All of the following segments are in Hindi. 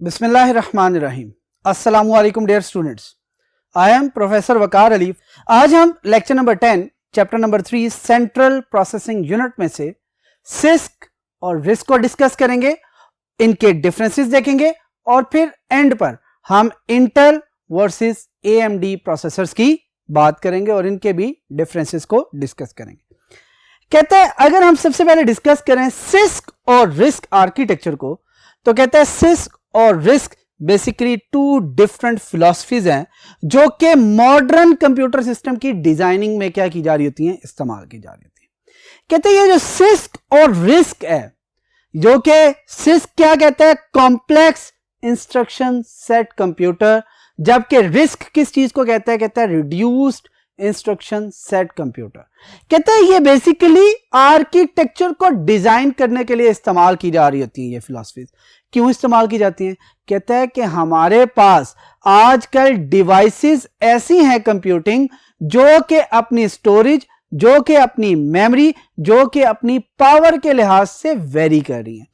बिस्मिल्लाहिर्रहमानिर्रहीम। अस्सलामुअलैकुम dear students, I am professor Waqar Ali. आज हम lecture number 10 chapter number 3 central processing unit में से सिस्क और रिस्क को डिस्कस करेंगे, इनके डिफरेंसेस देखेंगे और फिर एंड पर हम इंटेल वर्सेस एएमडी प्रोसेसर्स की बात करेंगे और इनके भी डिफरेंसेस को डिस्कस करेंगे। कहते हैं अगर हम सबसे पहले डिस्कस करें सिस्क और रिस्क आर्किटेक्चर को, तो कहते हैं सिस्क और RISC basically two different philosophies हैं जो कि मॉडर्न कंप्यूटर सिस्टम की डिजाइनिंग में क्या की जा रही होती हैं, इस्तेमाल की जा रही होती है। कहते हैं ये जो सिस्क और रिस्क है, जो कि सिस्क क्या कहता है, कॉम्प्लेक्स इंस्ट्रक्शन सेट कंप्यूटर, जबकि रिस्क किस चीज को कहता है, कहता है रिड्यूस्ड इंस्ट्रक्शन सेट कंप्यूटर। कहते हैं ये बेसिकली आर्किटेक्चर को डिजाइन करने के लिए इस्तेमाल की जा रही होती है। ये फिलॉसफीज क्यों इस्तेमाल की जाती हैं? कहता है कि हमारे पास आजकल डिवाइसेस ऐसी हैं कंप्यूटिंग जो कि अपनी स्टोरेज, जो कि अपनी मेमोरी, जो कि अपनी पावर के लिहाज से वेरी कर रही हैं।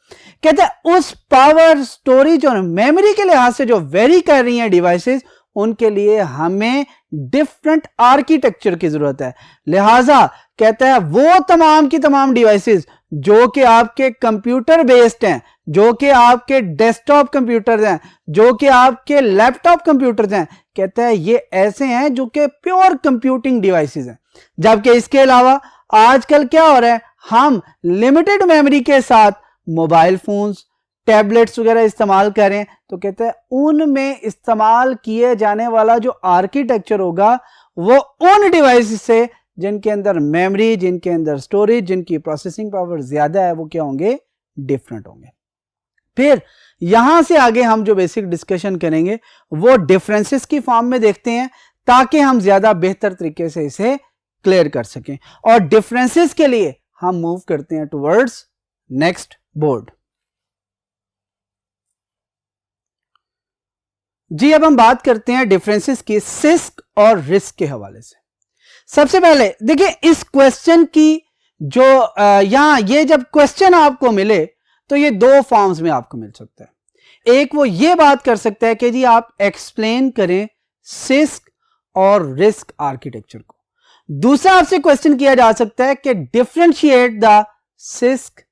कहते हैं उस पावर, स्टोरेज और मेमोरी के लिहाज से जो वेरी कर रही हैं डिवाइसेस, उनके लिए हमें डिफरेंट आर्किटेक्चर की जरूरत है। लिहाजा कहता है वो तमाम की तमाम डिवाइसेस जो कि आपके कंप्यूटर बेस्ड हैं, जो कि आपके डेस्कटॉप कंप्यूटर्स हैं, जो कि आपके लैपटॉप कंप्यूटर्स हैं, कहता है ये ऐसे हैं जो कि प्योर कंप्यूटिंग डिवाइसेस हैं। जबकि इसके अलावा आजकल क्या हो रहा है, हम लिमिटेड मेमोरी के साथ मोबाइल फोन्स, टैबलेट्स वगैरह इस्तेमाल करें, तो कहते हैं उनमें इस्तेमाल किए जाने वाला जो आर्किटेक्चर होगा वो उन डिवाइस से जिनके अंदर मेमोरी, जिनके अंदर स्टोरेज, जिनकी प्रोसेसिंग पावर ज्यादा है, वो क्या होंगे, डिफरेंट होंगे। फिर यहां से आगे हम जो बेसिक डिस्कशन करेंगे वो डिफरेंसेस की फॉर्म में देखते हैं ताकि हम ज्यादा बेहतर तरीके से इसे क्लियर कर सकें। और डिफरेंसेस के लिए हम मूव करते हैं टुवर्ड्स नेक्स्ट बोर्ड। जी अब हम बात करते हैं डिफरेंसेस की सिस्क और रिस्क के हवाले से। सबसे पहले देखिए इस क्वेश्चन की जो यहां ये जब क्वेश्चन आपको मिले तो ये दो फॉर्म्स में आपको मिल सकता है। एक वो ये बात कर सकता है कि जी आप एक्सप्लेन करें सिस्क और रिस्क आर्किटेक्चर को। दूसरा आपसे क्वेश्चन किया जा सकता है कि differentiate the six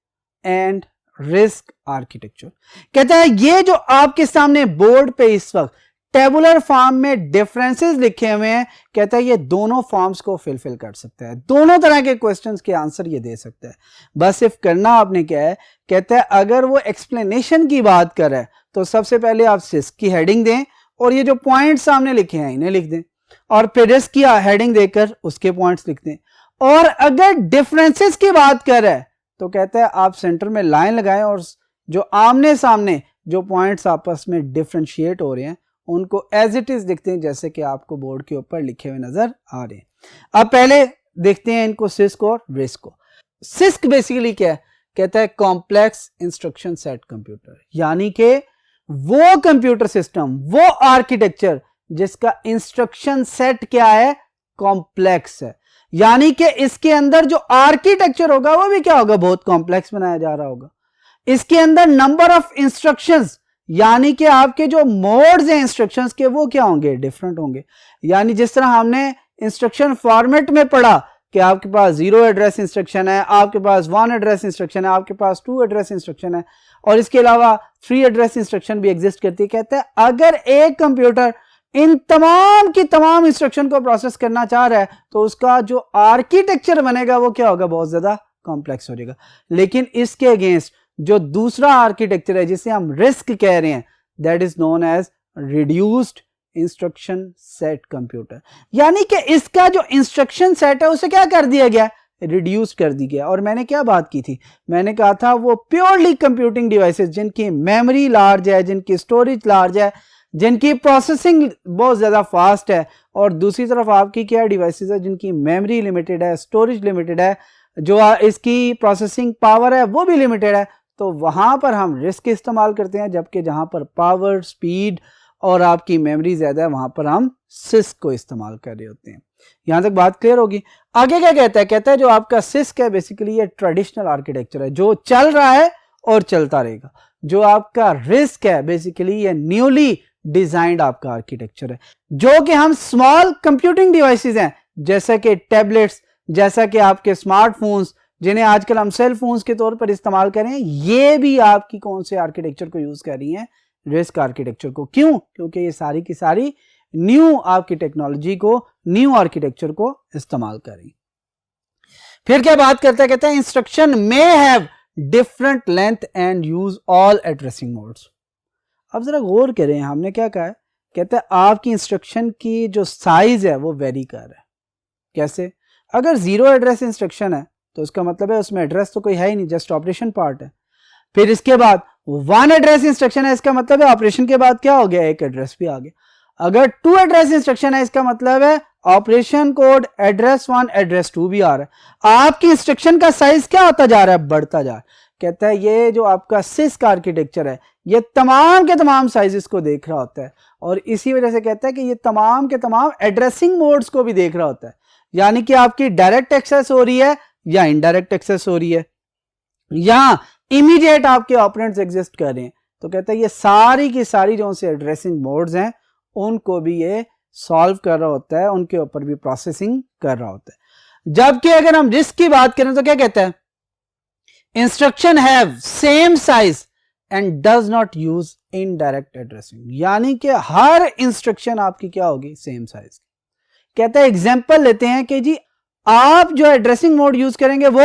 and risk architecture. कहता है ये जो आपके सामने बोर्ड पे इस वक्त टेबुलर फॉर्म में डिफरेंसेस लिखे हुए हैं, कहता है ये दोनों फॉर्म्स को फिलफिल कर सकता है, दोनों तरह के क्वेश्चंस के आंसर ये दे सकता है। बस सिर्फ करना आपने क्या है, कहता है अगर वो एक्सप्लेनेशन की बात कर रहा है तो सबसे पहले आप सिस्क की हेडिंग दें और ये जो पॉइंट सामने लिखे हैं इन्हें लिख दें, और फिर रिस्क की हेडिंग देकर उसके पॉइंट्स लिख दें। और अगर डिफरेंसेस की बात कर रहा है तो कहता है आप सेंटर में लाइन लगाएं और जो आमने सामने जो पॉइंट्स आपस में डिफरेंशिएट हो रहे हैं उनको एज इट इज लिखते हैं जैसे कि आपको बोर्ड के ऊपर लिखे हुए नजर आ रहे हैं। अब पहले देखते हैं इनको सिस्क और रिस्क को। सिस्क बेसिकली क्या है, कहता है कॉम्प्लेक्स इंस्ट्रक्शन सेट कंप्यूटर, यानी कि वो कंप्यूटर सिस्टम, वो आर्किटेक्चर जिसका इंस्ट्रक्शन सेट क्या है, कॉम्प्लेक्स है। यानी कि इसके अंदर जो आर्किटेक्चर होगा वो भी क्या होगा, बहुत कॉम्प्लेक्स बनाया जा रहा होगा। इसके अंदर नंबर ऑफ इंस्ट्रक्शंस, यानी कि आपके जो मोड्स हैं इंस्ट्रक्शंस के, वो क्या होंगे, डिफरेंट होंगे। यानी जिस तरह हमने इंस्ट्रक्शन फॉर्मेट में पढ़ा कि आपके पास 0 एड्रेस इंस्ट्रक्शन है, आपके पास 1 एड्रेस इंस्ट्रक्शन है, आपके पास 2 एड्रेस इंस्ट्रक्शन है, और इसके अलावा 3 एड्रेस इंस्ट्रक्शन भी एग्जिस्ट करती है। कहते हैं अगर एक कंप्यूटर इन तमाम की तमाम इंस्ट्रक्शन को प्रोसेस करना चाह रहा है तो उसका जो आर्किटेक्चर बनेगा वो क्या होगा, बहुत ज्यादा कॉम्प्लेक्स हो जाएगा। लेकिन इसके अगेंस्ट जो दूसरा आर्किटेक्चर है जिसे हम रिस्क कह रहे हैं, that is known as reduced instruction set computer. यानी कि इसका जो इंस्ट्रक्शन सेट है उसे क्या कर दिया गया, रिड्यूस कर दी गया। और मैंने क्या बात की थी, मैंने कहा था वो प्योरली कंप्यूटिंग डिवाइसेस जिनकी मेमोरी लार्ज है, जिनकी स्टोरेज लार्ज है, जिनकी प्रोसेसिंग बहुत ज्यादा फास्ट है, और दूसरी तरफ आपकी क्या डिवाइसेस है जिनकी मेमोरी लिमिटेड है, स्टोरेज लिमिटेड है, जो इसकी प्रोसेसिंग पावर है वो भी लिमिटेड है, तो वहां पर हम रिस्क इस्तेमाल करते हैं। जबकि जहां पर पावर, स्पीड और आपकी मेमोरी ज्यादा है वहां पर हम सिस्क को इस्तेमाल कर रहे होते हैं। यहां तक बात क्लियर होगी। आगे क्या कहता है, कहता है जो आपका सिस्क है बेसिकली ये ट्रेडिशनल आर्किटेक्चर है जो चल रहा है और चलता रहेगा। जो आपका रिस्क है बेसिकली ये न्यूली डिजाइंड आपका आर्किटेक्चर है, जो कि हम स्मॉल कंप्यूटिंग डिवाइसेस हैं जैसे कि टैबलेट्स, जैसा कि आपके स्मार्टफोन्स जिन्हें आजकल हम सेल फोन्स के तौर पर इस्तेमाल कर रहे हैं, ये भी आपकी कौन से आर्किटेक्चर को यूज कर रही हैं, रिस्क आर्किटेक्चर को। क्यों? क्योंकि ये सारी की सारी न्यू आपकी टेक्नोलॉजी को, न्यू आर्किटेक्चर को इस्तेमाल कर रही। फिर क्या बात करता है, कहता है instruction may have different length and use all addressing modes. अब जरा गौर करें, हमने क्या कहा है, कहता है आपकी इंस्ट्रक्शन की जो साइज है वो वेरी कर रहा है। कैसे? अगर 0 एड्रेस इंस्ट्रक्शन है तो इसका मतलब है उसमें एड्रेस तो कोई है ही नहीं, जस्ट ऑपरेशन पार्ट है। फिर इसके बाद 1 एड्रेस इंस्ट्रक्शन है, इसका मतलब है ऑपरेशन के बाद क्या हो गया, एक एड्रेस भी आ गया। अगर 2 एड्रेस इंस्ट्रक्शन है, इसका मतलब है ऑपरेशन कोड एड्रेस 1 एड्रेस 2 भी आ रहा है। आपकी इंस्ट्रक्शन का साइज क्या होता जा रहा है, बढ़ता जा रहा है। कहता है ये जो आपका सिस्क आर्किटेक्चर है ये तमाम के तमाम साइजेस को देख रहा होता है, और इसी वजह से कहता है कि ये तमाम के तमाम एड्रेसिंग मोड्स को भी देख रहा होता है, यानी कि आपकी डायरेक्ट एक्सेस हो रही है या इनडायरेक्ट एक्सेस हो रही है, या इमीडिएट आपके ऑपरेंड्स एग्जिस्ट कर रहे हैं। तो कहता है ये सारी की सारी जो से एड्रेसिंग मोड्स हैं उनको भी ये सॉल्व कर रहा होता है, उनके ऊपर भी प्रोसेसिंग कर रहा होता है। जबकि अगर हम रिस्क की बात करें तो क्या कहता है, instruction have same size and does not use indirect addressing, यानी कि हर इंस्ट्रक्शन आपकी क्या होगी, सेम साइज। कहता है एग्जांपल लेते हैं कि जी आप जो एड्रेसिंग मोड यूज करेंगे वो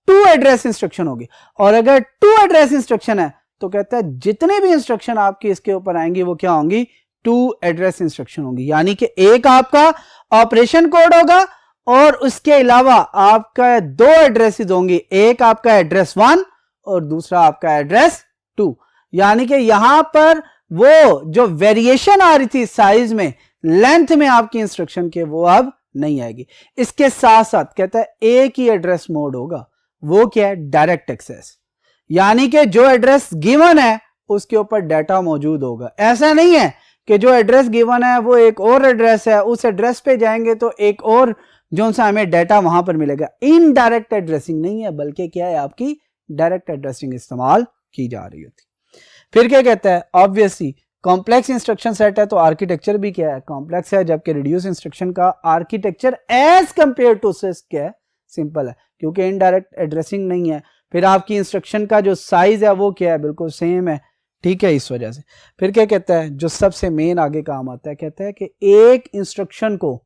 2 एड्रेस इंस्ट्रक्शन होगी, और अगर 2 एड्रेस इंस्ट्रक्शन है तो कहता है जितने भी इंस्ट्रक्शन आपकी इसके ऊपर आएंगी वो क्या होंगी, 2 एड्रेस इंस्ट्रक्शन होंगी, यानी कि एक आपका ऑपरेशन कोड होगा और उसके अलावा आपका 2 एड्रेसेस होंगी, एक आपका एड्रेस 1 और दूसरा आपका एड्रेस 2। यानी कि यहां पर वो जो वेरिएशन आ रही थी साइज में, लेंथ में आपकी इंस्ट्रक्शन के, वो अब नहीं आएगी। इसके साथ साथ कहता है एक ही एड्रेस मोड होगा, वो क्या है, डायरेक्ट एक्सेस, यानी कि जो एड्रेस गिवन है उसके ऊपर डाटा मौजूद होगा। ऐसा नहीं है कि जो एड्रेस गिवन है वो एक और एड्रेस है, उस एड्रेस पे जाएंगे तो एक और जो सा हमें डाटा वहां पर मिलेगा। इनडायरेक्ट एड्रेसिंग नहीं है, बल्कि क्या है, आपकी डायरेक्ट एड्रेसिंग इस्तेमाल की जा रही होती। फिर क्या कहता है, ऑब्वियसली कॉम्प्लेक्स इंस्ट्रक्शन सेट है तो आर्किटेक्चर भी क्या है, कॉम्प्लेक्स है, जबकि रिड्यूस इंस्ट्रक्शन का architecture as compare to CISC क्या है, सिंपल है, क्योंकि इनडायरेक्ट एड्रेसिंग नहीं है। फिर आपकी इंस्ट्रक्शन का जो साइज है वो क्या है, बिल्कुल सेम है, ठीक है, इस वजह से। फिर क्या कहता है, जो सबसे मेन आगे काम आता है, कहता है कि एक इंस्ट्रक्शन को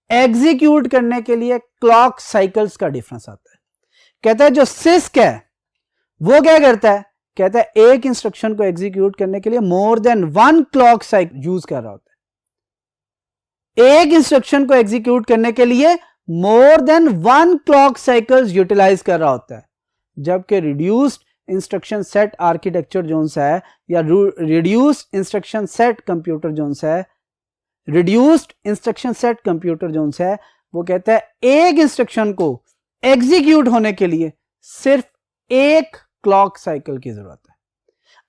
एग्जीक्यूट करने के लिए क्लॉक साइकिल्स का डिफरेंस आता है। कहता है जो सिस्क है वो क्या करता है, कहता है एक इंस्ट्रक्शन को एग्जीक्यूट करने के लिए more than 1 clock cycle use कर रहा होता है। एक इंस्ट्रक्शन को एग्जीक्यूट करने के लिए more than 1 clock cycles utilise कर रहा होता है, जबकि रिड्यूस्ड इंस्ट्रक्शन सेट आर्किटेक्चर जोन सा है, या रिड्यूस्ड इंस्ट्रक्शन सेट कंप्यूटर जोन सा है, रिड्यूस्ड इंस्ट्रक्शन सेट कंप्यूटर जोन सा है, वो कहता है एक इंस्ट्रक्शन को एग्जीक्यूट होने के लिए सिर्फ 1 क्लॉक साइकिल की जरूरत है।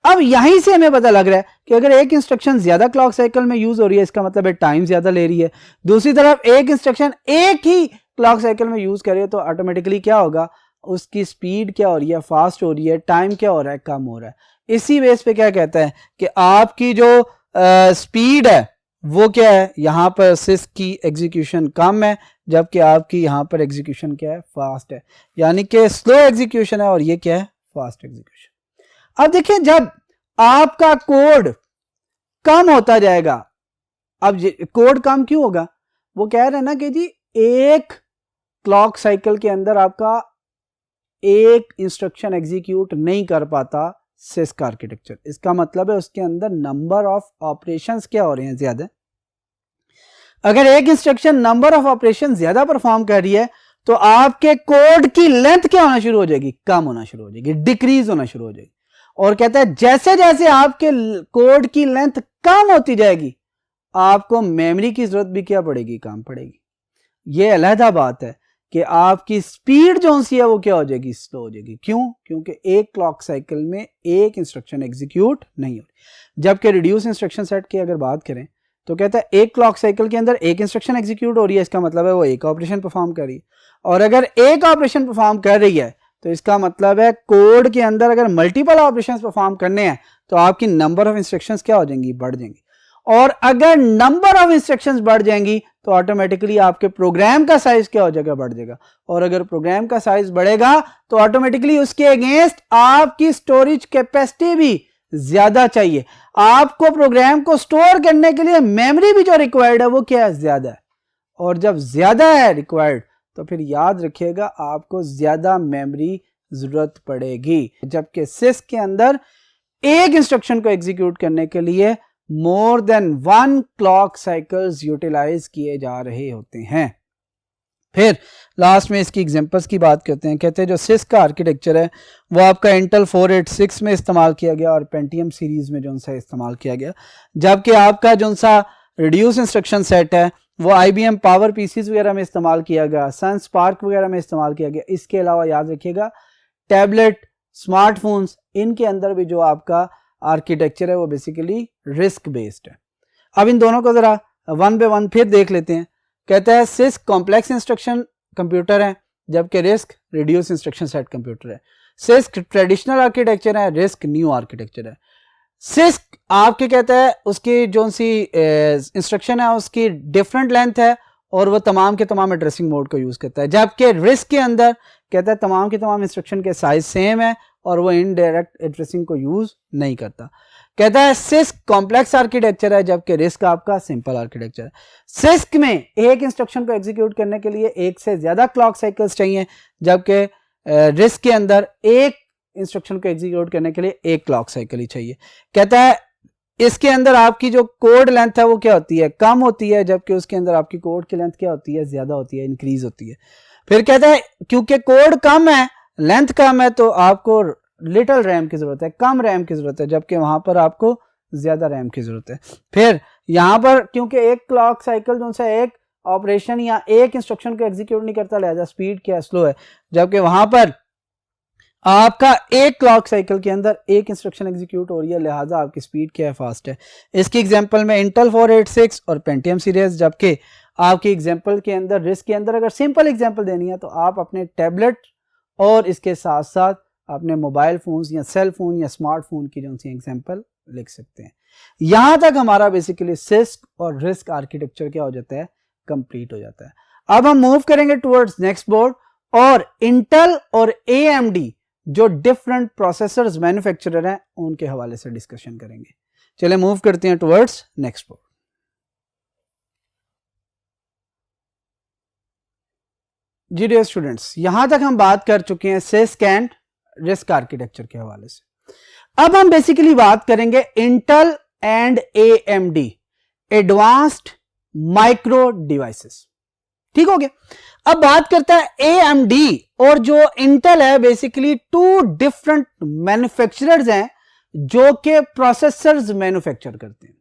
अब यहीं से हमें पता लग रहा है कि अगर एक इंस्ट्रक्शन ज्यादा क्लॉक साइकिल में यूज हो रही है, इसका मतलब है टाइम ज्यादा ले रही है। दूसरी तरफ एक इंस्ट्रक्शन एक ही क्लॉक साइकिल में यूज कर रही है तो ऑटोमेटिकली क्या होगा, उसकी स्पीड क्या हो रही है, फास्ट हो रही है, टाइम क्या हो रहा है, कम हो रहा है। इसी बेस पे क्या कहता है कि आपकी जो स्पीड है वो क्या है, यहां पर सिस्क की एग्जीक्यूशन कम है, जबकि आपकी यहां पर एग्जीक्यूशन क्या है, फास्ट है, यानी कि स्लो एग्जीक्यूशन है और ये क्या है, फास्ट एग्जीक्यूशन। अब देखिए जब आपका कोड कम होता जाएगा, अब कोड कम क्यों होगा, वो कह रहे हैं ना कि जी एक क्लॉक साइकिल के अंदर आपका एक इंस्ट्रक्शन एग्जीक्यूट नहीं कर पाता सिस्क आर्किटेक्चर। इसका मतलब है उसके अंदर नंबर ऑफ ऑपरेशंस क्या हो रहे हैं, ज्यादा। अगर एक इंस्ट्रक्शन नंबर ऑफ ऑपरेशन ज्यादा परफॉर्म कर रही है तो आपके कोड की लेंथ क्या होना शुरू हो जाएगी, कम होना शुरू हो जाएगी, डिक्रीज होना शुरू हो जाएगी। और कहता है जैसे जैसे आपके कोड की लेंथ कम होती जाएगी आपको मेमोरी की जरूरत भी क्या पड़ेगी, कम पड़ेगी। यह अलहदा बात है कि आपकी स्पीड जो सी है वो क्या हो जाएगी, स्लो हो जाएगी। क्यों? क्योंकि एक क्लॉक साइकिल में एक इंस्ट्रक्शन एग्जीक्यूट नहीं हो रही। जबकि रिड्यूस इंस्ट्रक्शन सेट की अगर बात करें तो कहता है एक क्लॉक साइकिल के अंदर एक इंस्ट्रक्शन एग्जीक्यूट हो रही है, इसका मतलब है वो एक ऑपरेशन परफॉर्म कर रही है। और अगर एक ऑपरेशन परफॉर्म कर रही है तो इसका मतलब है कोड के अंदर अगर मल्टीपल ऑपरेशंस परफॉर्म करने हैं तो आपकी नंबर ऑफ इंस्ट्रक्शंस क्या हो जाएंगी, बढ़ जाएंगी। और अगर नंबर ऑफ इंस्ट्रक्शंस बढ़ जाएंगी तो ऑटोमेटिकली आपके प्रोग्राम का साइज क्या हो जाएगा, बढ़ जाएगा। और अगर प्रोग्राम का साइज बढ़ेगा तो ऑटोमेटिकली उसके अगेंस्ट आपकी स्टोरेज कैपेसिटी भी ज्यादा चाहिए। आपको प्रोग्राम को स्टोर करने के लिए मेमोरी भी जो रिक्वायर्ड है वो क्या है, ज्यादा है। और जब ज्यादा है रिक्वायर्ड तो फिर याद रखिएगा आपको ज्यादा मेमोरी जरूरत पड़ेगी। जबकि सिस्क के अंदर एक इंस्ट्रक्शन को एग्जीक्यूट करने के लिए more than 1 clock cycles utilise किए जा रहे होते हैं। फिर लास्ट में इसकी एग्जांपल्स की बात करते हैं। कहते हैं जो सिस्क का आर्किटेक्चर है वो आपका इंटेल 486 में इस्तेमाल किया गया और पेंटियम सीरीज में जो सा इस्तेमाल किया गया। जबकि आपका जो सा रिड्यूस इंस्ट्रक्शन सेट है वो IBM पावर पीसीज वगैरह में इस्तेमाल किया गया, सन स्पार्क वगैरह में इस्तेमाल किया गया। इसके अलावा याद रखिएगा टैबलेट, स्मार्टफोन्स, इनके अंदर भी जो आपका आर्किटेक्चर है वो बेसिकली रिस्क बेस्ड है। अब इन दोनों को जरा वन बाय वन फिर देख लेते हैं। कहता है सिस्क कॉम्प्लेक्स इंस्ट्रक्शन कंप्यूटर है जबकि risk reduce instruction set computer है। सिस्क ट्रेडिशनल आर्किटेक्चर है, रिस्क न्यू आर्किटेक्चर है। सिस्क आपके कहता है उसकी जो सी इंस्ट्रक्शन है उसकी डिफरेंट लेंथ है और वो तमाम के तमाम एड्रेसिंग मोड को यूज करता है। जबकि रिस्क के अंदर कहता है तमाम के तमाम इंस्ट्रक्शन के साइज सेम है और वो इनडायरेक्ट एड्रेसिंग को यूज नहीं करता। कहता है सिस्क कॉम्प्लेक्स आर्किटेक्चर है जबकि रिस्क आपका सिंपल आर्किटेक्चर है। सिस्क में एक इंस्ट्रक्शन को एग्जीक्यूट करने के लिए एक से ज्यादा क्लॉक साइकिल्स चाहिए जबकि रिस्क के अंदर एक इंस्ट्रक्शन को एग्जीक्यूट करने के लिए एक क्लॉक साइकिल ही चाहिए। कहता है इसके अंदर आपकी जो कोड लेंथ है वो क्या होती है, कम होती है, जबकि उसके अंदर आपकी कोड की लेंथ क्या होती है, ज्यादा होती है, इंक्रीज होती है। फिर कहता है क्योंकि कोड कम है, लेंथ कम है, तो आपको लिटिल रैम की जरूरत है, कम रैम की जरूरत है, जबकि वहां पर आपको ज्यादा रैम की जरूरत है। फिर यहां पर क्योंकि एक क्लॉक साइकिल जो सा एक ऑपरेशन या एक इंस्ट्रक्शन को एग्जीक्यूट नहीं करता, लिहाजा स्पीड क्या स्लो है, जबकि वहां पर आपका एक क्लॉक साइकिल के अंदर एक इंस्ट्रक्शन एग्जीक्यूट हो रही है, लिहाजा आपकी स्पीड क्या है, फास्ट है। इसकी एग्जांपल में इंटेल 486 और पेंटियम सीरीज, जबकि आपकी एग्जांपल के अंदर रिस्क के अंदर अगर सिंपल एग्जांपल देनी है तो आप अपने टैबलेट और इसके साथ साथ अपने मोबाइल फोन्स या सेल फोन या स्मार्टफोन की जो सी एग्जांपल लिख सकते हैं। यहां तक हमारा बेसिकली सिस्क और रिस्क आर्किटेक्चर क्या हो जाता है, कंप्लीट हो जाता है। अब हम मूव करेंगे टुवर्ड्स नेक्स्ट बोर्ड और इंटेल और AMD जो डिफरेंट प्रोसेसर्स मैन्युफैक्चरर हैं उनके हवाले से डिस्कशन करेंगे। चलिए मूव करते हैं टुवर्ड्स नेक्स्ट बोर्ड। जी डियर स्टूडेंट्स, यहां तक हम बात कर चुके हैं सिस्क एंड रिस्क आर्किटेक्चर के हवाले से। अब हम बेसिकली बात करेंगे Intel and AMD advanced micro devices. ठीक हो गया। अब बात करता है AMD और जो इंटेल है, बेसिकली टू डिफरेंट मैन्युफैक्चरर्स हैं जो के प्रोसेसर्स मैन्युफैक्चर करते हैं,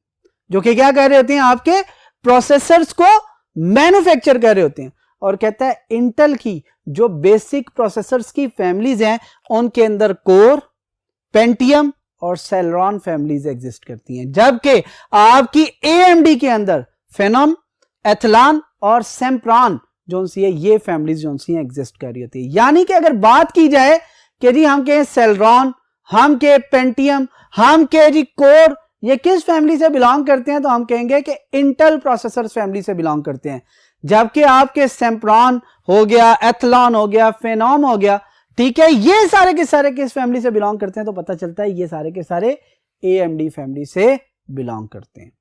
जो कि क्या कर रहे होते हैं, आपके प्रोसेसर्स को मैन्युफैक्चर कर रहे होते हैं। और कहता है इंटेल की जो बेसिक प्रोसेसर्स की फैमिलीज हैं उनके अंदर कोर, पेंटियम और सेलेरॉन फैमिलीज एग्जिस्ट करती हैं, जबकि आपकी AMD के अंदर फेनोम, एथलॉन और सेम्प्रॉन जो सी है ये फैमिलीज जो सी एग्जिस्ट कर रही होती है। यानी कि अगर बात की जाए कि जी हम कहें सेलेरॉन, हम के पेंटियम, हम के जी कोर, ये किस फैमिली से बिलोंग करते हैं, तो हम कहेंगे कि इंटेल प्रोसेसर्स फैमिली से बिलोंग करते हैं। जबकि आपके सेम्प्रॉन हो गया, एथलॉन हो गया, फेनोम हो गया, ठीक है, ये सारे के सारे किस फैमिली से बिलोंग करते हैं, तो पता चलता है ये सारे के सारे AMD फैमिली से बिलोंग करते हैं।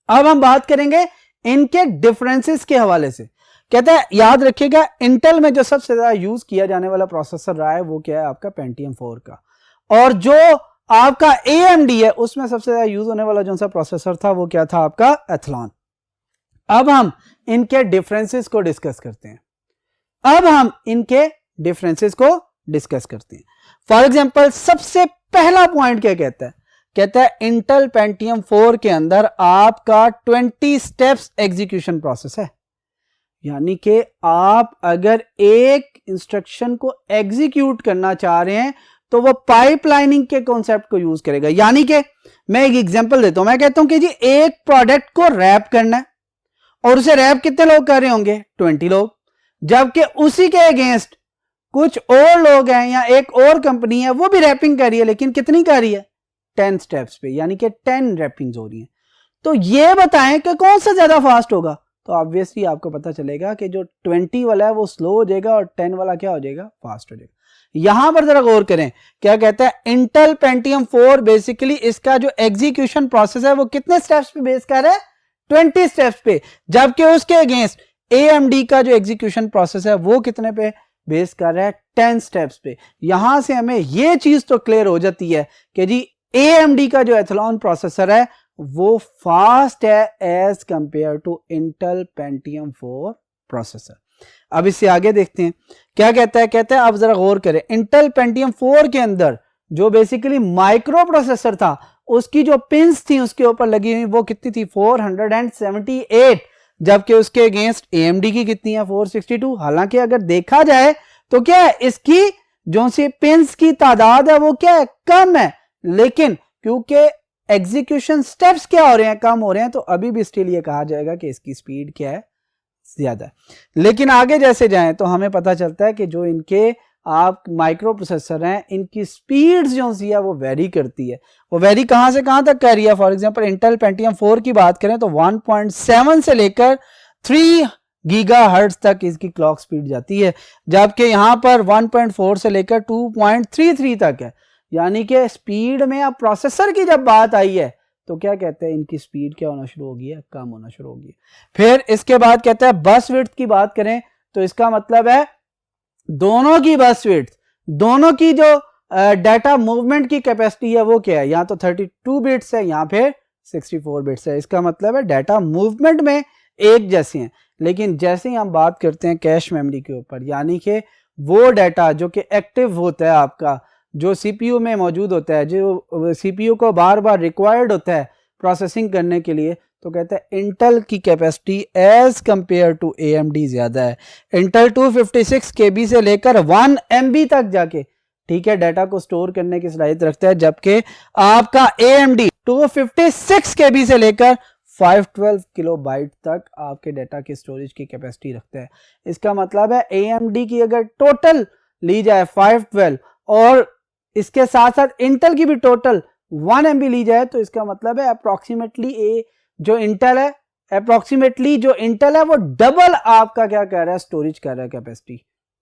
अब हम बात करेंगे इनके डिफरेंसेस के हवाले से। कहता है याद रखिएगा इंटेल में जो सबसे ज्यादा यूज किया जाने वाला प्रोसेसर रहा है वो क्या है, आपका पेंटियम 4 का, और जो आपका AMD है उसमें सबसे ज्यादा यूज होने वाला जो सा प्रोसेसर था वो क्या था, आपका एथलॉन। अब हम इनके डिफरेंसेस को डिस्कस करते हैं। फॉर एग्जांपल सबसे पहला पॉइंट क्या कहता है, कहता है इंटेल पेंटियम 4 के अंदर आपका 20 स्टेप्स एग्जीक्यूशन प्रोसेस है। यानी कि आप अगर एक इंस्ट्रक्शन को एग्जीक्यूट करना चाह रहे हैं तो वो पाइपलाइनिंग के कॉन्सेप्ट को यूज करेगा। यानी कि मैं एक एग्जांपल देता हूं, मैं कहता हूं कि जी एक प्रोडक्ट को रैप करना है और उसे रैप कितने लोग कर रहे होंगे, 20 लोग, जबकि उसी के अगेंस्ट कुछ और लोग हैं या एक और कंपनी है वो भी रैपिंग कर रही है, लेकिन कितनी कर रही है? 10 स्टेप्स पे, यानी कि 10 रैपिंग्स हो रही हैं। तो ये बताएं कि कौन सा ज्यादा फास्ट होगा। तो ऑब्वियसली आपको पता चलेगा कि जो 20 वाला है वो स्लो हो जाएगा और 10 वाला क्या हो जाएगा? फास्ट हो जाएगा। यहां पर जरा गौर करें, क्या कहता है? इंटेल पेंटियम 4 बेसिकली इसका जो एग्जीक्यूशन प्रोसेस है वो कितने स्टेप्स पे बेस कर रहा है? 20 स्टेप्स पे, जबकि उसके अगेंस्ट AMD का जो एग्जीक्यूशन प्रोसेस है वो कितने पे बेस कर रहा है? 10 स्टेप्स पे। यहां से हमें ये चीज तो क्लियर हो जाती है कि जी AMD का जो एथलॉन प्रोसेसर है वो फास्ट है as compare to Intel Pentium 4 processor. अब इससे आगे देखते हैं क्या कहता है। कहता है अब जरा गौर करें, इंटेल पेंटियम 4 के अंदर जो बेसिकली माइक्रो प्रोसेसर था उसकी जो पिंस थी उसके ऊपर लगी हुई वो कितनी थी? 478, जबकि उसके अगेंस्ट AMD की कितनी है? 462। हालांकि अगर देखा जाए तो क्या है, इसकी जो सी पिंस की तादाद है वो क्या है? कम है, लेकिन क्योंकि एग्जीक्यूशन स्टेप्स क्या हो रहे हैं? कम हो रहे हैं, तो अभी भी स्टिल ये कहा जाएगा कि इसकी स्पीड क्या है? ज्यादा। लेकिन आगे जैसे जाएं तो हमें पता चलता है कि जो इनके आप माइक्रो प्रोसेसर हैं इनकी स्पीड्स जो सी है वो वेरी करती है। वो वेरी कहां से कहां तक कर रही है? फॉर एग्जांपल इंटेल पेंटियम 4 की बात करें तो 1.7 से लेकर 3 गीगाहर्ट्ज तक इसकी क्लॉक स्पीड जाती है, जबकि यहां पर 1.4 से लेकर 2.33 तक है। यानी कि स्पीड में अब प्रोसेसर की जब बात आई है तो क्या कहते हैं? इनकी स्पीड क्या होना शुरू होगी है? कम होना शुरू होगी। फिर इसके बाद कहता है बस विड्थ की बात करें तो इसका मतलब है दोनों की बस विड्थ, दोनों की जो डाटा मूवमेंट की कैपेसिटी है वो क्या है? यहाँ तो 32 बिट्स है, यहाँ पे 64 बिट्स है। इसका मतलब है डाटा मूवमेंट में एक जैसी हैं, लेकिन जैसे ही हम बात करते हैं कैश मेमोरी के ऊपर, यानी कि वो डाटा जो कि एक्टिव होता है आपका, जो CPU में मौजूद होता है, जो CPU को बार बार रिक्वायर्ड होता है प्रोसेसिंग करने के लिए, तो कहते हैं इंटेल की capacity as compare to AMD ज्यादा है। इंटेल 256 KB से लेकर 1 MB तक जाके, ठीक है, डाटा को स्टोर करने की सलाहियत रखता है, जबकि आपका AMD 256 KB से लेकर 512 किलोबाइट तक आपके डाटा की स्टोरेज की कैपेसिटी रखता है। इसका मतलब है AMD की अगर टोटल ली जाए 512 और इसके साथ साथ इंटेल की भी टोटल 1 MB ली जाए, तो इसका मतलब है अप्रोक्सीमेटली जो इंटेल है वो डबल आपका क्या कह रहा है? स्टोरेज कर रहा है कैपेसिटी,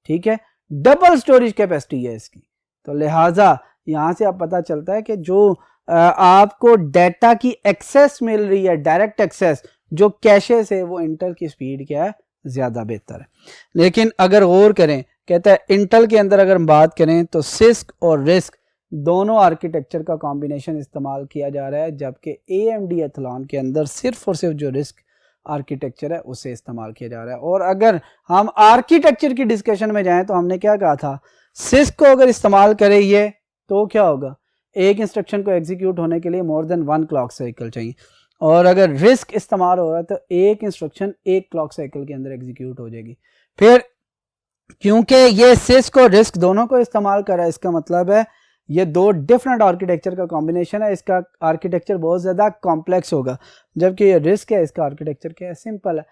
ठीक है, डबल स्टोरेज कैपेसिटी है इसकी। तो लिहाजा यहां से आप पता चलता है कि जो आपको डाटा की एक्सेस मिल रही है, डायरेक्ट एक्सेस जो कैशे से, वो इंटेल की स्पीड क्या है? ज्यादा बेहतर है। लेकिन अगर गौर करें, कहता है इंटेल के अंदर अगर हम बात करें तो सिस्क और रिस्क दोनों आर्किटेक्चर का कॉम्बिनेशन इस्तेमाल किया जा रहा है, जबकि AMD एथलॉन के अंदर सिर्फ और सिर्फ जो रिस्क आर्किटेक्चर है उसे इस्तेमाल किया जा रहा है। और अगर हम आर्किटेक्चर की डिस्कशन में जाएं तो हमने क्या कहा था? सिस्क को अगर इस्तेमाल करें ये तो क्या होगा? एक इंस्ट्रक्शन को एग्जीक्यूट होने के लिए मोर देन 1 क्लॉक साइकिल चाहिए, और अगर रिस्क इस्तेमाल हो रहा है तो एक इंस्ट्रक्शन 1 क्लॉक साइकिल के अंदर एग्जीक्यूट हो जाएगी। फिर क्योंकि ये सिस्क और रिस्क दोनों को इस्तेमाल कर रहा है, इसका मतलब है ये दो डिफरेंट आर्किटेक्चर का कॉम्बिनेशन है। इसका आर्किटेक्चर बहुत ज्यादा कॉम्प्लेक्स होगा, जबकि ये रिस्क है, इसका आर्किटेक्चर क्या है? सिंपल है।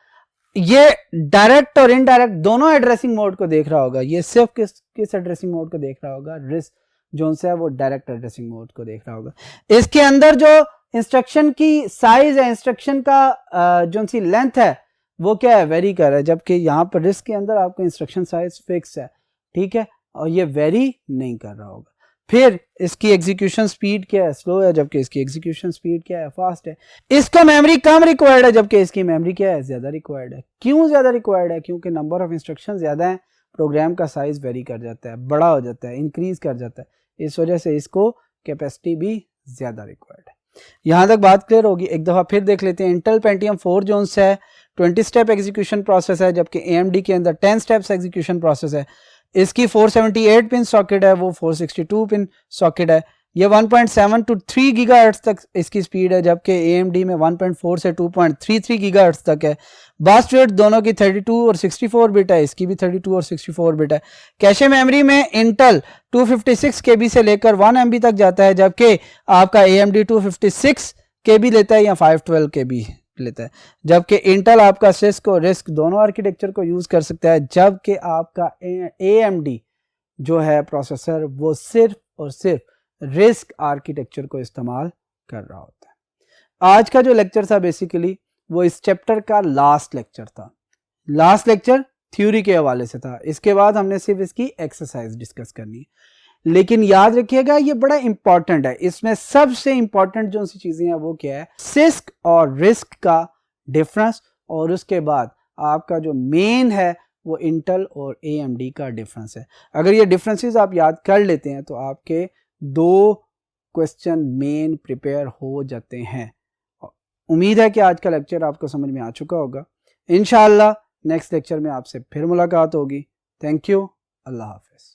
ये डायरेक्ट और इनडायरेक्ट दोनों एड्रेसिंग मोड को देख रहा होगा। ये सिर्फ किस एड्रेसिंग मोड को देख रहा होगा? रिस्क जो है वो डायरेक्ट एड्रेसिंग मोड को देख रहा होगा। इसके अंदर जो इंस्ट्रक्शन की साइज है, इंस्ट्रक्शन का जो सी लेंथ है वो क्या है? वेरी कर रहा है, जबकि यहाँ पर रिस्क के अंदर आपका इंस्ट्रक्शन साइज फिक्स है, ठीक है, और ये वेरी नहीं कर रहा होगा। फिर इसकी एग्जीक्यूशन स्पीड क्या है? स्लो है, जबकि इसकी एग्जीक्यूशन स्पीड क्या है? फास्ट है। इसका मेमोरी कम रिक्वायर्ड है, जबकि इसकी मेमोरी क्या है? ज्यादा रिक्वायर्ड है। क्यों ज्यादा रिक्वायर्ड है? क्योंकि नंबर ऑफ इंस्ट्रक्शन ज्यादा है, प्रोग्राम का साइज वेरी कर जाता है, बड़ा हो जाता है, इंक्रीज कर जाता है, इस वजह से इसको कैपेसिटी भी ज्यादा रिक्वायर्ड है। यहां तक बात क्लियर होगी। एक दफा फिर देख लेते हैं। इंटेल पेंटियम 4 जो है 20 स्टेप एग्जीक्यूशन प्रोसेस है, जबकि AMD के अंदर 10 स्टेप्स एग्जीक्यूशन प्रोसेस है। इसकी 478 पिन सॉकेट है, वो 462 पिन सॉकेट है। ये 1.7 to 3 गीगाहर्ट्ज तक इसकी स्पीड है, जबकि AMD में 1.4 से 2.33 गीगाहर्ट्ज तक है। बर्स्ट रेट दोनों की 32 और 64 बिट है, इसकी भी 32 और 64 बिट है। कैशे मेमोरी में इंटेल 256 KB से लेकर 1 MB तक जाता है, जबकि आपका AMD 256 KB लेता है या 512 KB लेता है। जबकि इंटेल आपका सिस्क और रिस्क दोनों आर्किटेक्चर को यूज कर सकता है, जबकि आपका AMD जो है प्रोसेसर वो सिर्फ और सिर्फ रिस्क आर्किटेक्चर को इस्तेमाल कर रहा होता है। आज का जो लेक्चर था बेसिकली वो इस चैप्टर का लास्ट लेक्चर था। लास्ट लेक्चर थ्योरी के हवाले से था, इसके बाद हमने सिर्फ इसकी एक्सरसाइज डिस्कस करनी है। लेकिन याद रखिएगा ये बड़ा इंपॉर्टेंट है, इसमें सबसे इंपॉर्टेंट जो सी चीजें हैं वो क्या है, सिस्क और रिस्क का डिफरेंस, और उसके बाद आपका जो मेन है वो इंटेल और AMD का डिफरेंस है। अगर ये डिफरेंसेस आप याद कर लेते हैं तो आपके 2 क्वेश्चन मेन प्रिपेयर हो जाते हैं। उम्मीद है कि आज का लेक्चर आपको समझ में आ चुका होगा। इंशाअल्लाह नेक्स्ट लेक्चर में आपसे फिर मुलाकात होगी। Thank you, Allah Hafiz.